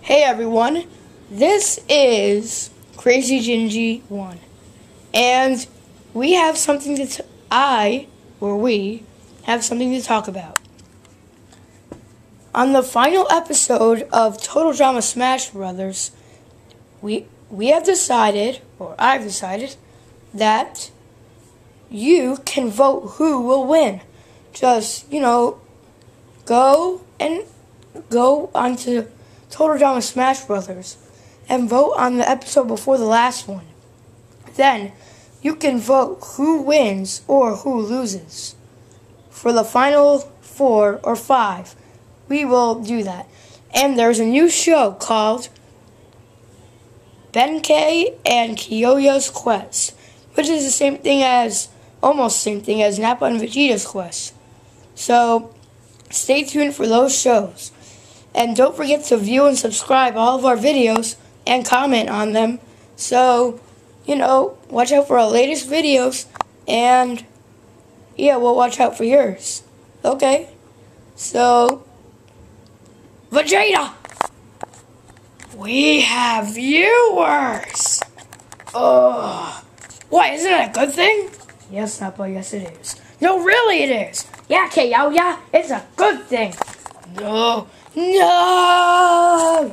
Hey everyone, this is Crazy Gingy 1, and we have something to we have something to talk about. On the final episode of Total Drama Smash Brothers, we have decided, or I've decided, that you can vote who will win. Just, go onto Total Drama Smash Brothers and vote on the episode before the last one. Then you can vote who wins or who loses. For the final 4 or 5, we will do that. And there's a new show called Benkei and Kyoya's Quest, which is almost the same thing as Nappa and Vegeta's Quest. So stay tuned for those shows. And don't forget to view and subscribe all of our videos and comment on them. So, watch out for our latest videos. And, we'll watch out for yours. Okay? So, Vegeta! We have viewers! Oh, what, isn't it a good thing? Yes, Nappa, yes it is. No, really it is. Yeah, Kyoya, it's a good thing. No. Yay!